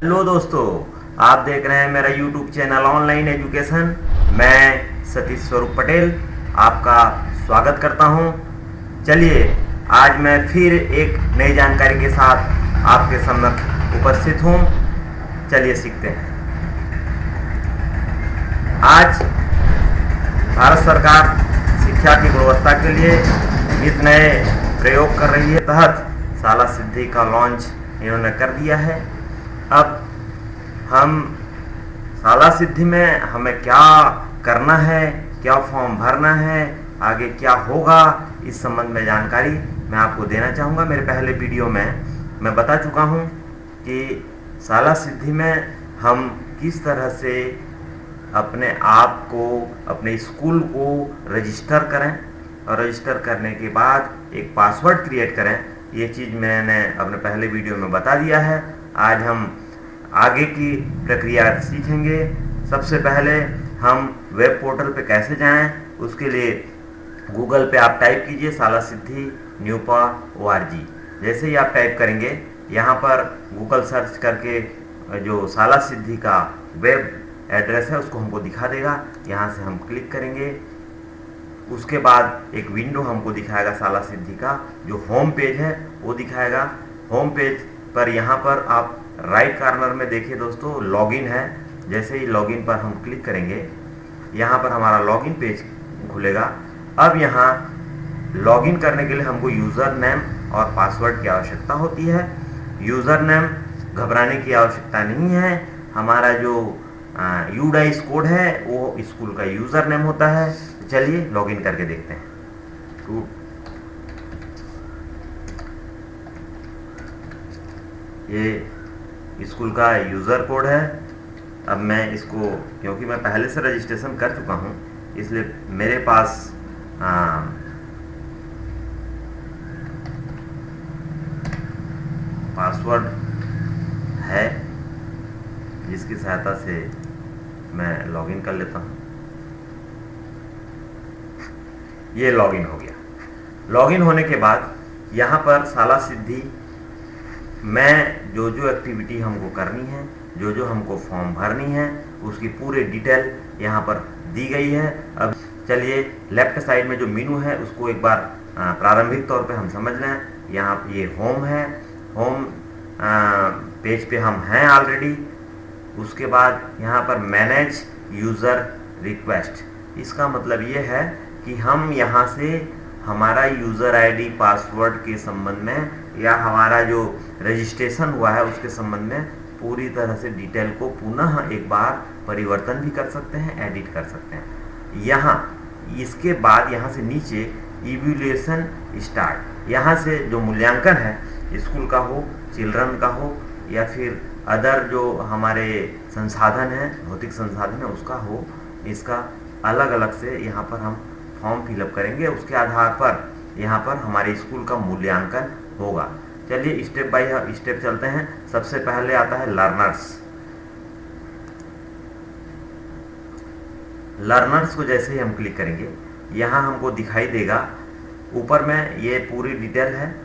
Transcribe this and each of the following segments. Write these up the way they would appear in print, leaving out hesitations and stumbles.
Hello दोस्तों, आप देख रहे हैं मेरा यूट्यूब चैनल ऑनलाइन एजुकेशन। मैं सतीश स्वरूप पटेल आपका स्वागत करता हूं। चलिए, आज मैं फिर एक नई जानकारी के साथ आपके समक्ष उपस्थित हूं। चलिए सीखते हैं। आज भारत सरकार शिक्षा की गुणवत्ता के लिए नित नए प्रयोग कर रही है। तहत शाला सिद्धि का लॉन्च इन्होंने कर दिया है। अब हम शाला सिद्धि में हमें क्या करना है, क्या फॉर्म भरना है, आगे क्या होगा, इस संबंध में जानकारी मैं आपको देना चाहूँगा। मेरे पहले वीडियो में मैं बता चुका हूँ कि शाला सिद्धि में हम किस तरह से अपने आप को, अपने स्कूल को रजिस्टर करें और रजिस्टर करने के बाद एक पासवर्ड क्रिएट करें। ये चीज़ मैंने अपने पहले वीडियो में बता दिया है। आज हम आगे की प्रक्रिया सीखेंगे। सबसे पहले हम वेब पोर्टल पे कैसे जाएं, उसके लिए गूगल पे आप टाइप कीजिए शाला सिद्धि new.org। जैसे ही आप टाइप करेंगे, यहाँ पर गूगल सर्च करके जो शाला सिद्धि का वेब एड्रेस है उसको हमको दिखा देगा। यहाँ से हम क्लिक करेंगे। उसके बाद एक विंडो हमको दिखाएगा शाला सिद्धि का जो होम पेज है वो दिखाएगा। होम पेज पर यहाँ पर आप राइट कॉर्नर में देखिए दोस्तों, लॉगिन है। जैसे ही लॉगिन पर हम क्लिक करेंगे, यहाँ पर हमारा लॉगिन पेज खुलेगा। अब यहाँ लॉगिन करने के लिए हमको यूज़र नेम और पासवर्ड की आवश्यकता होती है। यूज़र नेम घबराने की आवश्यकता नहीं है। हमारा जो यूडाइस कोड है वो स्कूल का यूज़र नेम होता है। तो चलिए लॉगिन करके देखते हैं। ये स्कूल का यूज़र कोड है। अब मैं इसको, क्योंकि मैं पहले से रजिस्ट्रेशन कर चुका हूँ, इसलिए मेरे पास पासवर्ड है जिसकी सहायता से मैं लॉगिन कर लेता हूँ। ये लॉगिन हो गया। लॉगिन होने के बाद यहाँ पर शाला सिद्धि में जो जो एक्टिविटी हमको करनी है, जो जो हमको फॉर्म भरनी है, उसकी पूरी डिटेल यहाँ पर दी गई है। अब चलिए लेफ्ट साइड में जो मेनू है उसको एक बार प्रारंभिक तौर पे हम समझ लें। यहाँ ये होम है। होम पेज पे हम हैं ऑलरेडी। उसके बाद यहाँ पर मैनेज यूज़र रिक्वेस्ट, इसका मतलब ये है कि हम यहाँ से हमारा यूज़र आईडी पासवर्ड के संबंध में या हमारा जो रजिस्ट्रेशन हुआ है उसके संबंध में पूरी तरह से डिटेल को पुनः एक बार परिवर्तन भी कर सकते हैं, एडिट कर सकते हैं। यहाँ इसके बाद यहाँ से नीचे इवैल्यूएशन स्टार्ट, यहाँ से जो मूल्यांकन है स्कूल का हो, चिल्ड्रन का हो या फिर अदर जो हमारे संसाधन हैं, भौतिक संसाधन है उसका हो, इसका अलग अलग से यहाँ पर हम फॉर्म फिलअप करेंगे। उसके आधार पर यहाँ पर हमारे स्कूल का मूल्यांकन होगा। चलिए स्टेप बाय स्टेप चलते हैं। सबसे पहले आता है लर्नर्स। लर्नर्स को जैसे ही हम क्लिक करेंगे, यहाँ हमको दिखाई देगा ऊपर में ये पूरी डिटेल है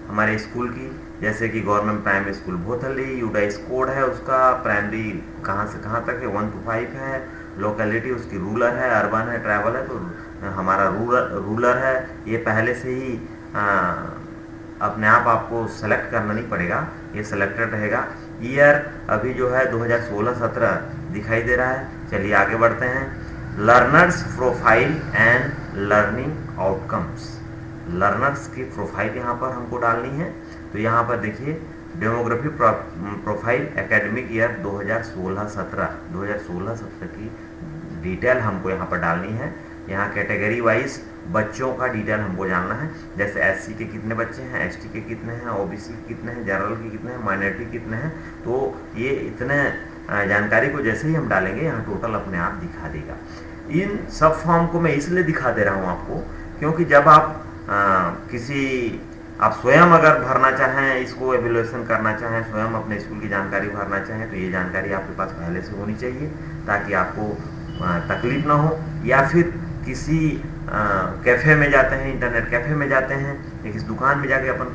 हमारे स्कूल की, जैसे कि government primary school Bhothli, UDISE code है उसका, प्राइमरी कहाँ से कहाँ तक है 1 to 5 है, लोकेलिटी उसकी रूरल है, अर्बन है, ट्रैवल है, तो हमारा रूरल है। ये पहले से ही अपने आप आपको सेलेक्ट करना नहीं पड़ेगा, ये सिलेक्टेड रहेगा। ईयर अभी जो है 2016-17 दिखाई दे रहा है। चलिए आगे बढ़ते हैं। Learners profile and learning outcomes. Learners की प्रोफाइल यहाँ पर हमको डालनी है। तो यहाँ पर देखिए डेमोग्राफी प्रोफाइल एकेडमिक ईयर 2016-17 की डिटेल हमको यहाँ पर डालनी है। यहाँ कैटेगरी वाइज बच्चों का डिटेल हमको जानना है, जैसे एससी के कितने बच्चे हैं, एसटी के कितने हैं, ओबीसी के कितने हैं, जनरल के कितने हैं, माइनॉरिटी कितने हैं। तो ये इतने जानकारी को जैसे ही हम डालेंगे यहाँ टोटल अपने आप दिखा देगा। इन सब फॉर्म को मैं इसलिए दिखा दे रहा हूँ आपको, क्योंकि जब आप आप स्वयं अगर भरना चाहें, इसको एवेल्यूएशन करना चाहें, स्वयं अपने स्कूल की जानकारी भरना चाहें, तो ये जानकारी आपके पास पहले से होनी चाहिए ताकि आपको तकलीफ ना हो। या फिर किसी कैफ़े में जाते हैं, इंटरनेट कैफ़े में जाते हैं या किसी दुकान में जाके अपन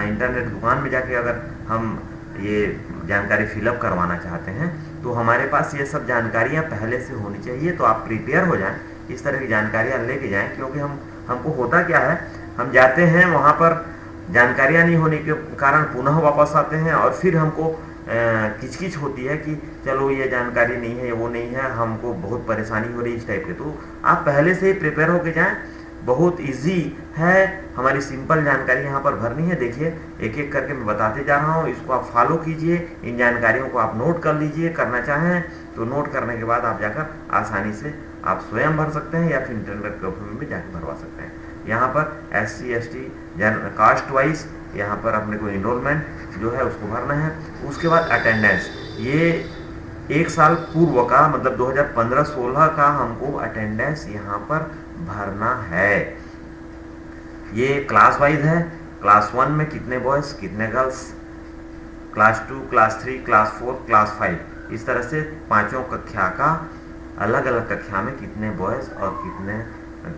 इंटरनेट दुकान में जाके अगर हम ये जानकारी फिलअप करवाना चाहते हैं तो हमारे पास ये सब जानकारियाँ पहले से होनी चाहिए। तो आप प्रिपेयर हो जाएं, इस तरह की जानकारियाँ लेके जाएं, क्योंकि हमको होता क्या है, हम जाते हैं वहाँ पर जानकारियाँ नहीं होने के कारण पुनः वापस आते हैं और फिर हमको किचकिच होती है कि चलो ये जानकारी नहीं है, वो नहीं है, हमको बहुत परेशानी हो रही है इस टाइप के। तो आप पहले से ही प्रिपेयर होके जाएं, बहुत इजी है, हमारी सिंपल जानकारी यहाँ पर भरनी है। देखिए एक एक करके मैं बताते जा रहा हूँ, इसको आप फॉलो कीजिए, इन जानकारियों को आप नोट कर लीजिए। करना चाहें तो नोट करने के बाद आप जाकर आसानी से आप स्वयं भर सकते हैं या फिर इंटरनेट कैफे में जाकर भरवा सकते हैं। यहाँ पर SC ST कास्ट वाइज यहाँ पर अपने को इनरोलमेंट जो है उसको भरना है। उसके बाद अटेंडेंस, ये एक साल पूर्व का मतलब 2015-16 का हमको अटेंडेंस यहाँ पर भरना है। ये क्लास वाइज है, क्लास 1 में कितने बॉयज़ कितने girls, class 2 class 3 class 4 class 5, इस तरह से पांचों कक्षा का अलग अलग कक्षा में कितने बॉयज़ और कितने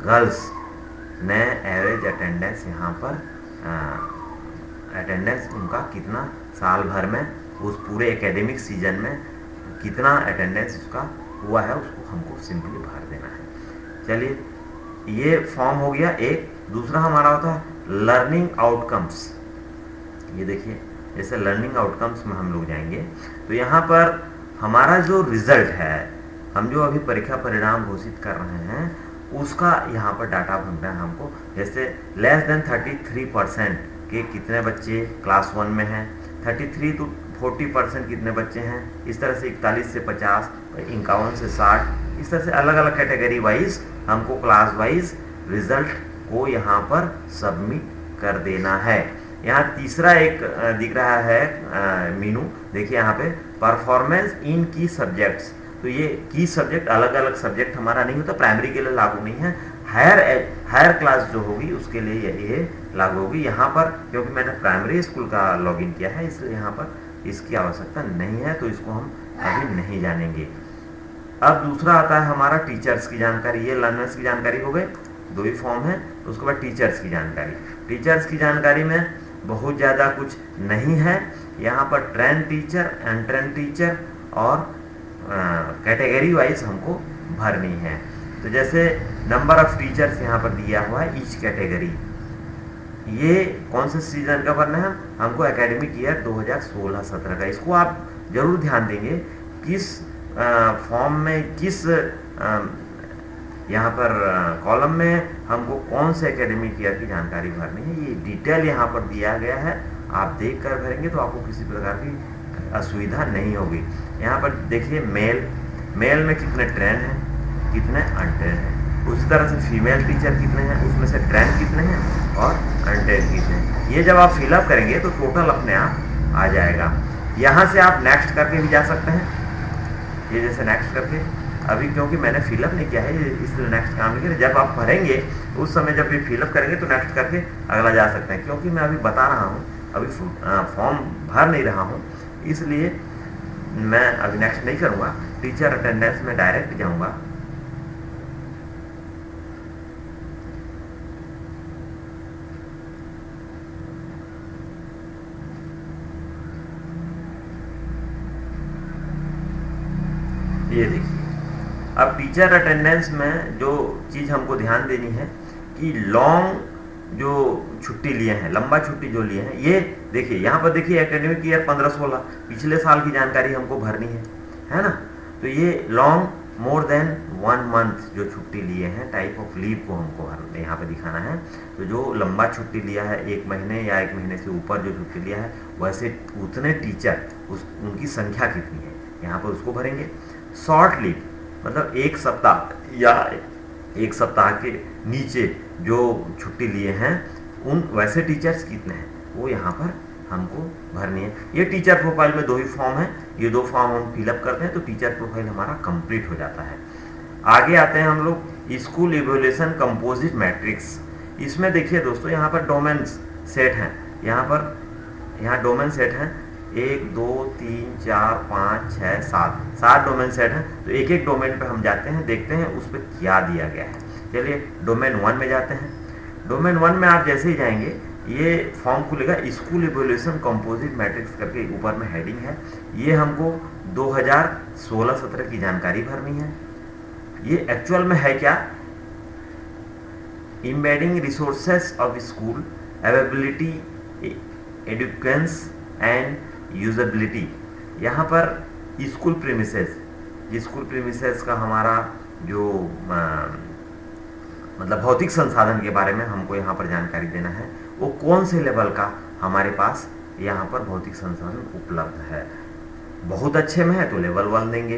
गर्ल्स ने एवरेज अटेंडेंस यहाँ पर अटेंडेंस उनका कितना साल भर में उस पूरे एकेडमिक सीजन में कितना अटेंडेंस उसका हुआ है, उसको हमको सिंपली भर देना है। चलिए ये फॉर्म हो गया एक। दूसरा हमारा होता है लर्निंग आउटकम्स। ये देखिए जैसे लर्निंग आउटकम्स में हम लोग जाएंगे तो यहाँ पर हमारा जो रिजल्ट है, हम जो अभी परीक्षा परिणाम घोषित कर रहे हैं उसका यहाँ पर डाटा भरना है हमको। जैसे लेस देन 33% के कितने बच्चे क्लास 1 में हैं, 33 to 40% कितने बच्चे हैं, इस तरह से 41 से 50, 51 से 60, इस तरह से अलग अलग कैटेगरी वाइज हमको क्लास वाइज रिजल्ट को यहाँ पर सबमिट कर देना है। यहाँ तीसरा एक दिख रहा है मीनू, देखिए यहाँ पे परफॉर्मेंस इन की सब्जेक्ट्स। तो ये की सब्जेक्ट अलग अलग सब्जेक्ट हमारा नहीं होता, प्राइमरी के लिए लागू नहीं है, हायर क्लास जो होगी उसके लिए ये लागू होगी। यहाँ पर क्योंकि मैंने प्राइमरी स्कूल का लॉगिन किया है इसलिए यहाँ पर इसकी आवश्यकता नहीं है, तो इसको हम अभी नहीं जानेंगे। अब दूसरा आता है हमारा टीचर्स की जानकारी। ये लर्नर्स की जानकारी हो गई, दो ही फॉर्म है। उसके बाद टीचर्स की जानकारी। टीचर्स की जानकारी में बहुत ज़्यादा कुछ नहीं है, यहाँ पर ट्रेन टीचर, अनट्रेन टीचर और कैटेगरी वाइज हमको भरनी है। तो जैसे नंबर ऑफ टीचर्स यहाँ पर दिया हुआ है ईच कैटेगरी, ये कौन से सीजन का भरना है हमको, एकेडमिक ईयर 2016-17 का। इसको आप जरूर ध्यान देंगे किस फॉर्म में किस यहाँ पर कॉलम में हमको कौन से एकेडमिक ईयर की जानकारी भरनी है, ये डिटेल यहाँ पर दिया गया है। आप देख कर भरेंगे तो आपको किसी प्रकार की असुविधा नहीं होगी। यहाँ पर देखिए मेल में कितने ट्रेन हैं, कितने अनट्रेन हैं। उसी तरह से फीमेल टीचर कितने हैं, उसमें से ट्रेन कितने हैं और अनट्रेन कितने हैं। ये जब आप फिलअप करेंगे तो टोटल अपने आप आ जाएगा। यहाँ से आप नेक्स्ट करके भी जा सकते हैं। ये जैसे नेक्स्ट करके, अभी क्योंकि मैंने फिलअप नहीं किया है इसलिए नेक्स्ट काम नहीं किया। जब आप भरेंगे उस समय जब भी फिलअप करेंगे तो नेक्स्ट करके अगला जा सकते हैं। क्योंकि मैं अभी बता रहा हूँ, अभी फॉर्म भर नहीं रहा हूँ, इसलिए मैं अभी नेक्स्ट नहीं करूँगा। टीचर अटेंडेंस में डायरेक्ट जाऊँगा। ये देखिए अब टीचर अटेंडेंस में जो चीज़ हमको ध्यान देनी है कि लॉन्ग जो छुट्टी लिए हैं, लंबा छुट्टी जो लिए हैं, ये देखिए यहाँ पर देखिए एकेडमिक ईयर 15-16 पिछले साल की जानकारी हमको भरनी है ना। तो ये लॉन्ग मोर देन 1 मंथ जो छुट्टी लिए हैं, टाइप ऑफ लीव को हमको यहाँ पे दिखाना है। तो जो लंबा छुट्टी लिया है 1 महीने या 1 महीने से ऊपर जो छुट्टी लिया है, वैसे उतने टीचर उनकी संख्या कितनी है यहाँ पर उसको भरेंगे। शॉर्ट लीव मतलब 1 सप्ताह या 1 सप्ताह के नीचे जो छुट्टी लिए हैं, उन वैसे टीचर्स कितने हैं वो यहाँ पर हमको भरनी है। ये टीचर प्रोफाइल में 2 ही फॉर्म है, ये 2 फॉर्म हम फिलअप करते हैं तो टीचर प्रोफाइल हमारा कंप्लीट हो जाता है। आगे आते हैं हम लोग स्कूल इवैल्यूएशन कंपोजिट मैट्रिक्स। इसमें देखिए दोस्तों यहाँ पर डोमेन सेट हैं, यहाँ डोमेन सेट हैं 1 2 3 4 5 6 7 डोमेन सेट हैं। तो एक एक डोमेन पे हम जाते हैं, देखते हैं उस पर क्या दिया गया है। चलिए डोमेन 1 में जाते हैं। डोमेन 1 में आप जैसे ही जाएंगे ये फॉर्म खुलेगा, स्कूल इवोल्यूशन कंपोजिट मैट्रिक्स करके ऊपर में हेडिंग है। ये हमको 2016-17 की जानकारी भरनी है। ये एक्चुअल में है क्या? embedding resources of school availability, educance and usability। यहाँ पर स्कूल प्रीमिसेस, स्कूल प्रीमिसेस का हमारा जो मतलब भौतिक संसाधन के बारे में हमको यहाँ पर जानकारी देना है। वो कौन से लेवल का हमारे पास यहाँ पर भौतिक संसाधन उपलब्ध है। बहुत अच्छे में है तो लेवल 1 देंगे,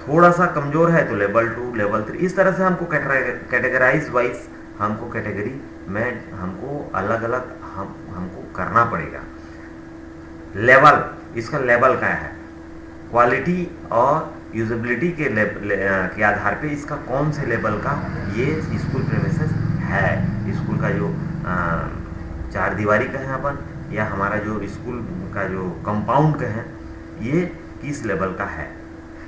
थोड़ा सा कमजोर है तो लेवल 2, लेवल 3। इस तरह से हमको कैटेगराइज वाइज हमको कैटेगरी में हमको अलग अलग हमको करना पड़ेगा। लेवल, इसका लेवल क्या है? क्वालिटी और यूजेबिलिटी के आधार पे इसका कौन से लेवल का ये स्कूल प्रीमिसेस है। स्कूल का जो 4 दीवारी का है अपन, या हमारा जो स्कूल का जो कंपाउंड का है, ये किस लेवल का है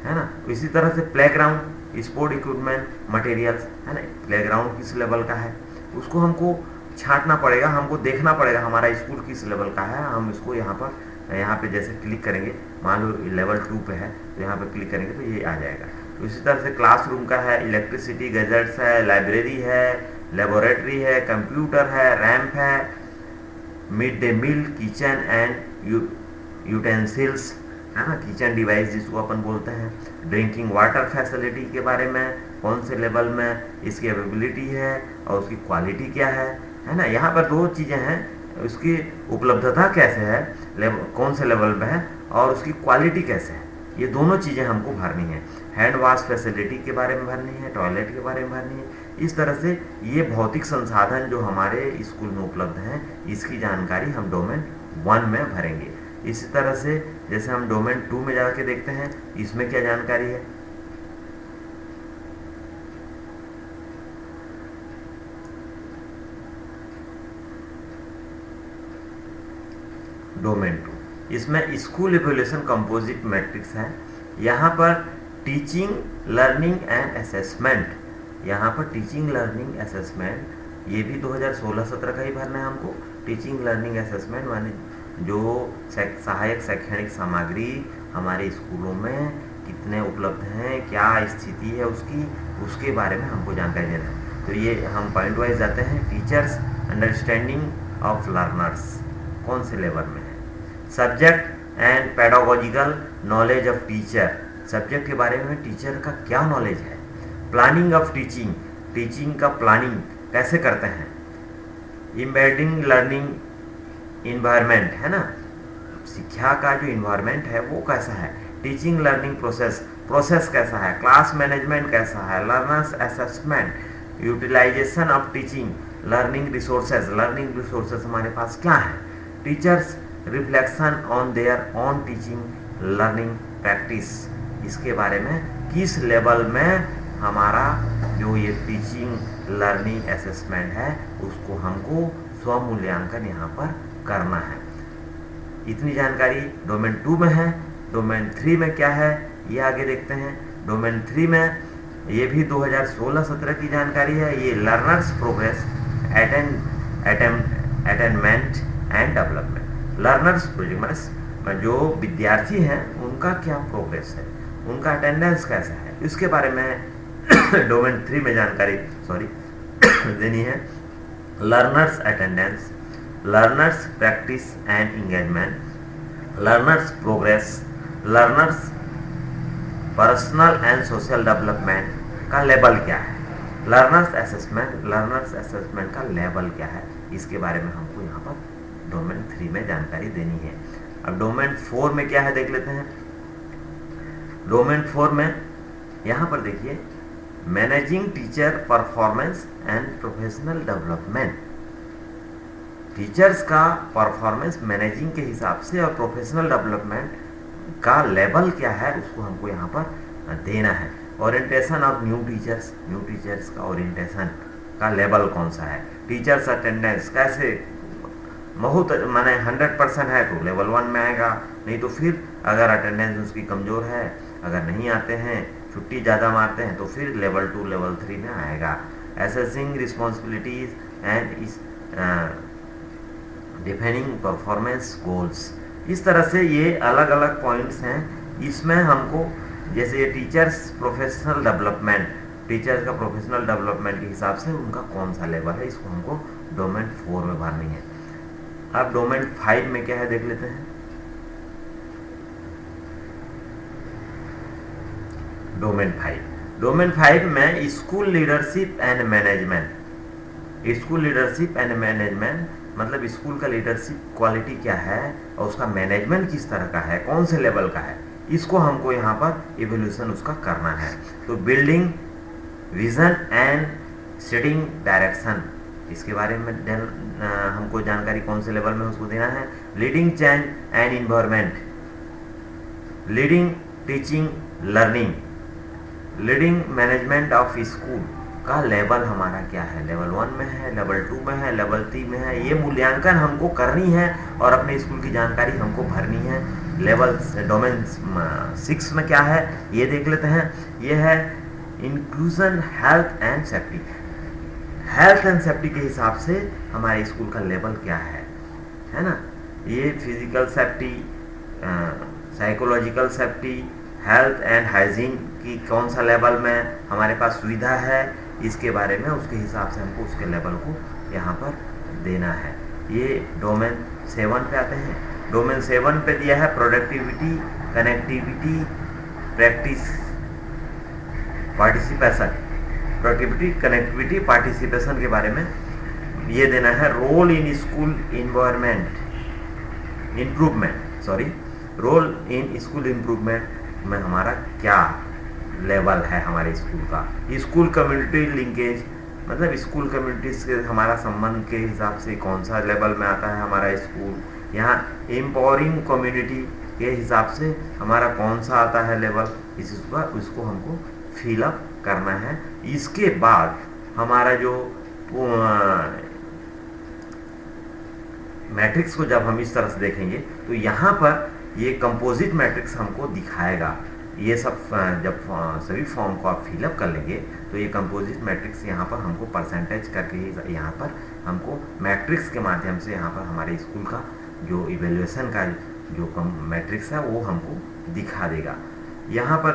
ना। इसी तरह से प्लेग्राउंड, स्पोर्ट इक्विपमेंट, मटेरियल्स, है ना। प्लेग्राउंड किस लेवल का है उसको हमको छांटना पड़ेगा, हमको देखना पड़ेगा हमारा स्कूल किस लेवल का है। हम इसको यहाँ पे जैसे क्लिक करेंगे, मान लो लेवल 2 पे है तो यहाँ पे क्लिक करेंगे तो ये आ जाएगा। तो इसी तरह से क्लासरूम का है, इलेक्ट्रिसिटी, गैजेट्स है, लाइब्रेरी है, लेबोरेटरी है, कंप्यूटर है, रैम्प है, mid day meal, kitchen and utensils, है ना, किचन डिवाइस जिसको अपन बोलते हैं। ड्रिंकिंग वाटर फैसिलिटी के बारे में कौन से लेवल में इसकी अवेलेबिलिटी है और उसकी क्वालिटी क्या है ना। यहाँ पर 2 चीज़ें हैं, उसकी उपलब्धता कैसे है, कौन से लेवल में है, और उसकी क्वालिटी कैसे है। ये दोनों चीज़ें हमको भरनी है। हैंड वॉश फैसिलिटी के बारे में भरनी है, टॉयलेट के बारे में भरनी है। इस तरह से ये भौतिक संसाधन जो हमारे स्कूल में उपलब्ध हैं, इसकी जानकारी हम डोमेन 1 में भरेंगे। इसी तरह से जैसे हम डोमेन 2 में जाके देखते हैं इसमें क्या जानकारी है। डोमेन 2, इसमें स्कूल इवोल्यूशन कंपोजिट मैट्रिक्स है। यहाँ पर टीचिंग, लर्निंग एंड असेसमेंट, यहाँ पर टीचिंग, लर्निंग, असेसमेंट, ये भी 2016-17 का ही भरना है हमको। टीचिंग, लर्निंग, असेसमेंट माने जो सहायक शैक्षणिक सामग्री हमारे स्कूलों में कितने उपलब्ध हैं, क्या स्थिति है उसकी, उसके बारे में हमको जानकारी देना है। तो ये हम पॉइंट वाइज जाते हैं। टीचर्स अंडरस्टैंडिंग ऑफ लर्नर्स कौन से लेवल में है। Subject and pedagogical knowledge of teacher, subject के बारे में टीचर का क्या नॉलेज है। प्लानिंग ऑफ टीचिंग, टीचिंग का प्लानिंग कैसे करते हैं। एम्बेडिंग लर्निंग इन्वायरमेंट, है ना, शिक्षा का जो इन्वायरमेंट है वो कैसा है। टीचिंग लर्निंग प्रोसेस कैसा है। क्लास मैनेजमेंट कैसा है। Learners assessment, utilisation of teaching, learning resources हमारे पास क्या है। Teachers reflection on their on teaching learning practice, इसके बारे में किस लेवल में हमारा जो ये टीचिंग लर्निंग असेसमेंट है उसको हमको स्वमूल्यांकन यहाँ पर करना है। इतनी जानकारी डोमेन 2 में है। डोमेन 3 में क्या है ये आगे देखते हैं। डोमेन 3 में ये भी 2016-17 की जानकारी है। ये learners progress, attainment and development. Learners progress जो विद्यार्थी हैं उनका क्या प्रोग्रेस है, उनका अटेंडेंस कैसा है, इसके बारे में डोमेन 3 में जानकारी देनी है। Learners attendance, learners practice and engagement, learners progress, learners personal and social development का लेवल क्या है। लर्नर्स असेसमेंट का लेवल क्या है, इसके बारे में हमको यहाँ पर डोमेन 3 में जानकारी देनी है। अब डोमेन 4 में क्या है देख लेते हैं। डोमेन 4 में यहाँ पर देखिए, managing teacher performance and professional development. Teachers का परफॉर्मेंस मैनेजिंग के हिसाब से और प्रोफेशनल डेवलपमेंट का लेवल क्या है उसको हमको यहाँ पर देना है। ओरिएंटेशन ऑफ न्यू टीचर्स का ओरिएंटेशन का लेवल कौन सा है। टीचर्स अटेंडेंस कैसे, बहुत माने 100% है तो लेवल 1 में आएगा, नहीं तो फिर अगर अटेंडेंस उसकी कमज़ोर है, अगर नहीं आते हैं, छुट्टी ज़्यादा मारते हैं तो फिर लेवल 2 लेवल 3 में आएगा। Assessing responsibilities and defining performance goals. इस तरह से ये अलग अलग पॉइंट्स हैं। इसमें हमको जैसे ये टीचर्स प्रोफेशनल डेवलपमेंट, टीचर का प्रोफेशनल डेवलपमेंट के हिसाब से उनका कौन सा लेवल है, इसको हमको डोमेन 4 में भरनी है। अब डोमेन 5 में क्या है देख लेते हैं। डोमेन 5 में school leadership and management. School leadership and management मतलब स्कूल का लीडरशिप क्वालिटी क्या है और उसका मैनेजमेंट किस तरह का है, कौन से लेवल का है, इसको हमको यहाँ पर इवोल्यूशन उसका करना है। तो building vision and setting direction, इसके बारे में हमको जानकारी कौन से लेवल में उसको देना है। Leading change and environment, leading teaching learning, leading management of school का लेवल हमारा क्या है, लेवल 1 में है, लेवल 2 में है, लेवल 3 में है। ये मूल्यांकन हमको करनी है और अपने स्कूल की जानकारी हमको भरनी है। लेवल डोमेन 6 में क्या है ये देख लेते हैं। ये है inclusion health and safety. Health and safety के हिसाब से हमारे स्कूल का लेवल क्या है ना। ये physical safety, psychological safety, health and hygiene की कौन सा लेवल में हमारे पास सुविधा है, इसके बारे में उसके हिसाब से हमको उसके लेवल को यहाँ पर देना है। ये डोमेन 7 पे आते हैं। डोमेन 7 पे दिया है productivity, connectivity, practice, participation. Productivity, connectivity, participation के बारे में ये देना है। Role in school environment improvement, role in school improvement में हमारा क्या लेवल है हमारे स्कूल का। स्कूल कम्युनिटी लिंकेज मतलब स्कूल कम्युनिटी से हमारा संबंध के हिसाब से कौन सा लेवल में आता है हमारा स्कूल। यहाँ एम्पावरिंग कम्युनिटी के हिसाब से हमारा कौन सा आता है लेवल, उसको हमको फिलअप करना है। इसके बाद हमारा जो मैट्रिक्स को जब हम इस तरह से देखेंगे तो यहाँ पर ये कंपोजिट मैट्रिक्स हमको दिखाएगा। ये सब जब सभी फॉर्म को आप फिलअप कर लेंगे तो ये कंपोजिट मैट्रिक्स यहाँ पर हमको परसेंटेज करके यहाँ पर हमको मैट्रिक्स के माध्यम से यहाँ पर हमारे स्कूल का जो इवेल्युएशन का जो मैट्रिक्स है वो हमको दिखा देगा। यहाँ पर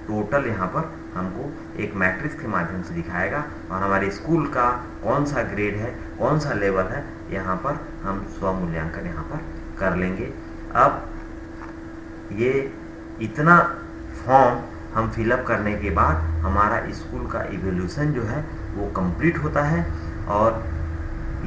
टोटल यहाँ पर हमको एक मैट्रिक्स के माध्यम से दिखाएगा और हमारे स्कूल का कौन सा ग्रेड है, कौन सा लेवल है, यहाँ पर हम स्वमूल्यांकन यहाँ पर कर लेंगे। अब ये इतना फॉर्म हम फिलअप करने के बाद हमारा स्कूल का इवोल्यूशन जो है वो कंप्लीट होता है और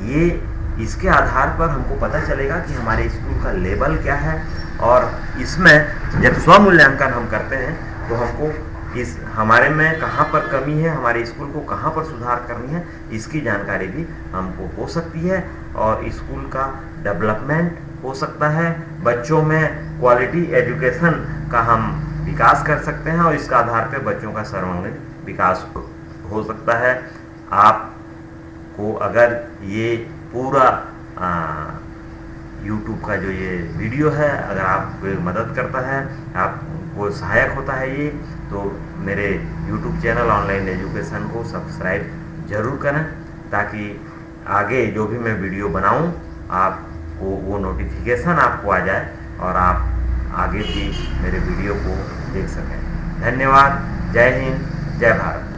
ये इसके आधार पर हमको पता चलेगा कि हमारे स्कूल का लेवल क्या है। और इसमें जब स्वमूल्यांकन हम करते हैं तो हमको इस हमारे में कहाँ पर कमी है, हमारे स्कूल को कहाँ पर सुधार करनी है, इसकी जानकारी भी हमको हो सकती है और स्कूल का डेवलपमेंट हो सकता है। बच्चों में क्वालिटी एजुकेशन का हम विकास कर सकते हैं और इसका आधार पे बच्चों का सर्वांगीण विकास हो सकता है। आपको अगर ये पूरा YouTube का जो ये वीडियो है अगर आपको मदद करता है, आपको सहायक होता है ये, तो मेरे YouTube चैनल ऑनलाइन एजुकेशन को सब्सक्राइब जरूर करें ताकि आगे जो भी मैं वीडियो बनाऊं आपको वो नोटिफिकेशन आपको आ जाए और आप आगे भी मेरे वीडियो को देख सकें। धन्यवाद। जय हिंद, जय भारत।